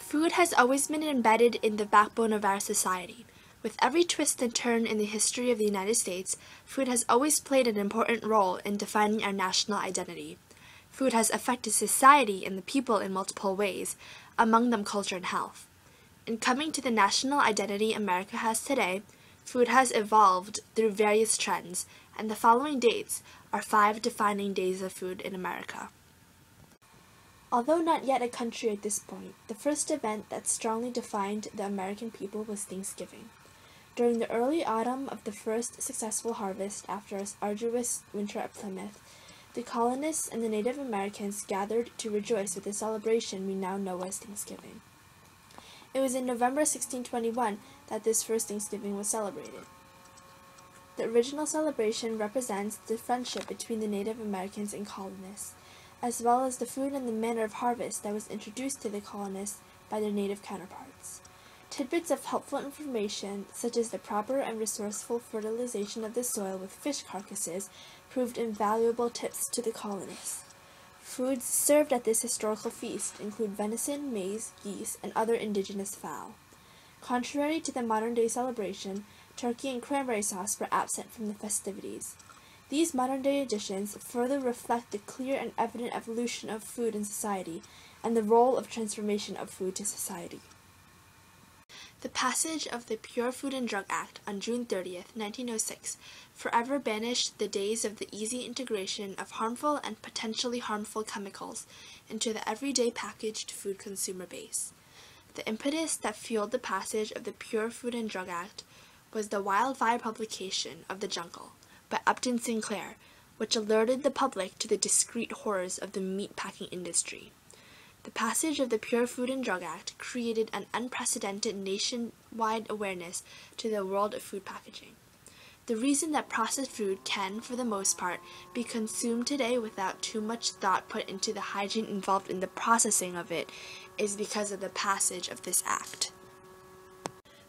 Food has always been embedded in the backbone of our society. With every twist and turn in the history of the United States, food has always played an important role in defining our national identity. Food has affected society and the people in multiple ways, among them culture and health. In coming to the national identity America has today, food has evolved through various trends, and the following dates are 5 defining days of food in America. Although not yet a country at this point, the first event that strongly defined the American people was Thanksgiving. During the early autumn of the first successful harvest after an arduous winter at Plymouth, the colonists and the Native Americans gathered to rejoice with the celebration we now know as Thanksgiving. It was in November 1621 that this first Thanksgiving was celebrated. The original celebration represents the friendship between the Native Americans and colonists, as well as the food and the manner of harvest that was introduced to the colonists by their native counterparts. Tidbits of helpful information, such as the proper and resourceful fertilization of the soil with fish carcasses, proved invaluable tips to the colonists. Foods served at this historical feast include venison, maize, geese, and other indigenous fowl. Contrary to the modern-day celebration, turkey and cranberry sauce were absent from the festivities. These modern-day additions further reflect the clear and evident evolution of food in society and the role of transformation of food to society. The passage of the Pure Food and Drug Act on June 30, 1906, forever banished the days of the easy integration of harmful and potentially harmful chemicals into the everyday packaged food consumer base. The impetus that fueled the passage of the Pure Food and Drug Act was the wildfire publication of The Jungle by Upton Sinclair, which alerted the public to the discreet horrors of the meat-packing industry. The passage of the Pure Food and Drug Act created an unprecedented nationwide awareness to the world of food packaging. The reason that processed food can, for the most part, be consumed today without too much thought put into the hygiene involved in the processing of it is because of the passage of this act.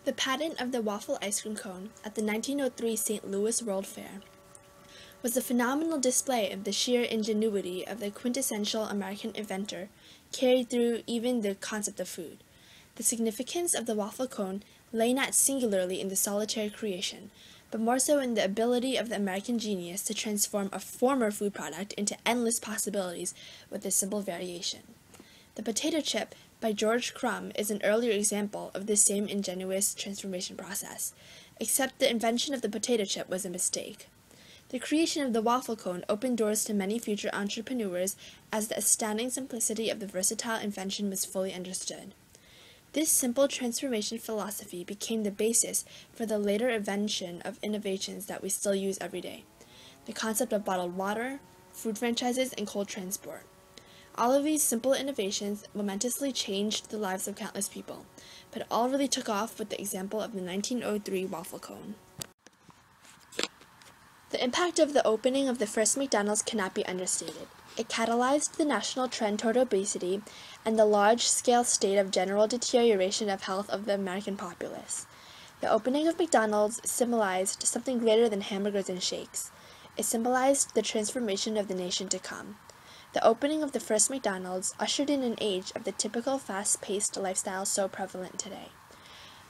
The patent of the waffle ice cream cone at the 1903 St. Louis World Fair was a phenomenal display of the sheer ingenuity of the quintessential American inventor, carried through even the concept of food. The significance of the waffle cone lay not singularly in the solitary creation, but more so in the ability of the American genius to transform a former food product into endless possibilities with a simple variation. The potato chip by George Crumb is an earlier example of this same ingenious transformation process, except the invention of the potato chip was a mistake. The creation of the waffle cone opened doors to many future entrepreneurs as the astounding simplicity of the versatile invention was fully understood. This simple transformation philosophy became the basis for the later invention of innovations that we still use every day: the concept of bottled water, food franchises, and cold transport. All of these simple innovations momentously changed the lives of countless people, but all really took off with the example of the 1903 waffle cone. The impact of the opening of the first McDonald's cannot be understated. It catalyzed the national trend toward obesity and the large-scale state of general deterioration of health of the American populace. The opening of McDonald's symbolized something greater than hamburgers and shakes. It symbolized the transformation of the nation to come. The opening of the first McDonald's ushered in an age of the typical fast-paced lifestyle so prevalent today.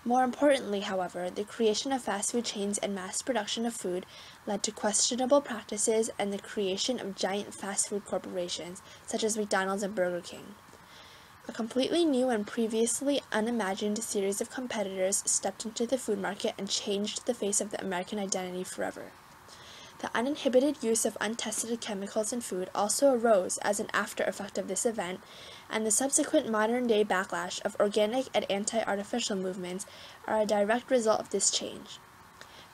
More importantly, however, the creation of fast food chains and mass production of food led to questionable practices and the creation of giant fast food corporations such as McDonald's and Burger King. A completely new and previously unimagined series of competitors stepped into the food market and changed the face of the American identity forever. The uninhibited use of untested chemicals in food also arose as an after effect of this event, and the subsequent modern-day backlash of organic and anti-artificial movements are a direct result of this change.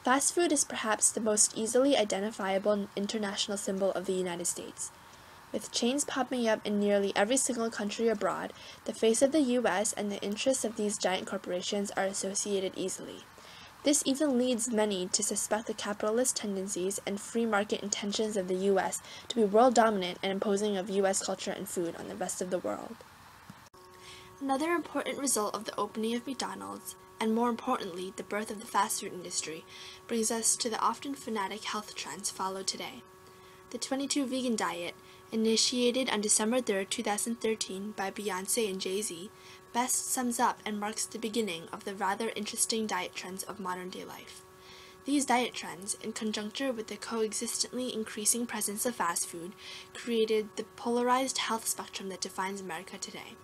Fast food is perhaps the most easily identifiable international symbol of the United States. With chains popping up in nearly every single country abroad, the face of the U.S. and the interests of these giant corporations are associated easily. This even leads many to suspect the capitalist tendencies and free market intentions of the U.S. to be world dominant and imposing of U.S. culture and food on the rest of the world. Another important result of the opening of McDonald's, and more importantly, the birth of the fast food industry, brings us to the often fanatic health trends followed today. The 22 vegan diet, initiated on December 3, 2013 by Beyoncé and Jay-Z, best sums up and marks the beginning of the rather interesting diet trends of modern-day life. These diet trends, in conjuncture with the coexistently increasing presence of fast food, created the polarized health spectrum that defines America today.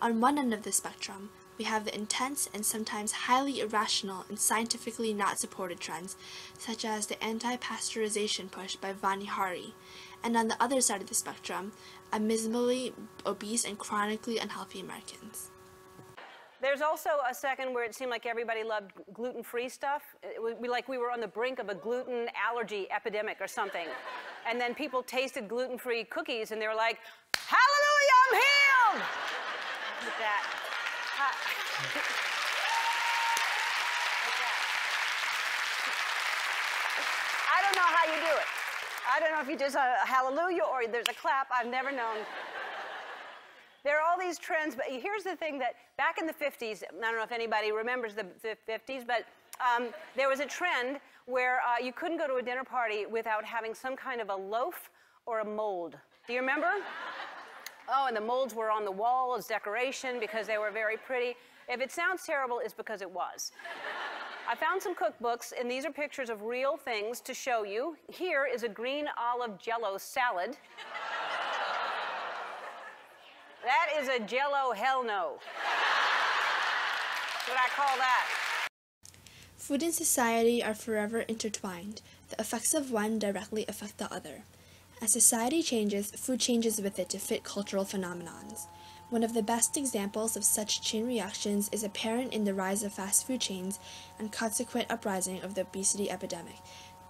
On one end of the spectrum, we have the intense and sometimes highly irrational and scientifically not supported trends, such as the anti-pasteurization push by Vani Hari, and on the other side of the spectrum, abysmally obese and chronically unhealthy Americans. There's also a second where it seemed like everybody loved gluten-free stuff. Like we were on the brink of a gluten allergy epidemic or something. And then people tasted gluten-free cookies and they were like, hallelujah, I'm healed! Like that. I don't know how you do it. I don't know if you just a hallelujah or there's a clap. I've never known. There are all these trends, but here's the thing that back in the 50s, I don't know if anybody remembers the 50s, but there was a trend where you couldn't go to a dinner party without having some kind of a loaf or a mold. Do you remember? Oh, and the molds were on the wall as decoration because they were very pretty. If it sounds terrible, it's because it was. I found some cookbooks, and these are pictures of real things to show you. Here is a green olive Jell-O salad. That is a Jell-O hell no. That's what I call that. Food and society are forever intertwined. The effects of one directly affect the other. As society changes, food changes with it to fit cultural phenomenons. One of the best examples of such chain reactions is apparent in the rise of fast food chains and consequent uprising of the obesity epidemic.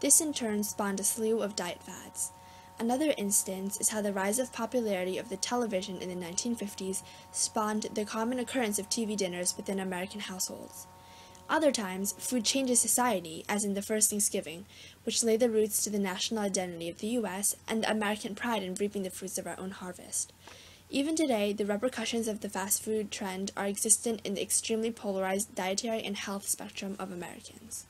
This in turn spawned a slew of diet fads. Another instance is how the rise of popularity of the television in the 1950s spawned the common occurrence of TV dinners within American households. Other times, food changes society, as in the first Thanksgiving, which lay the roots to the national identity of the U.S. and the American pride in reaping the fruits of our own harvest. Even today, the repercussions of the fast food trend are existent in the extremely polarized dietary and health spectrum of Americans.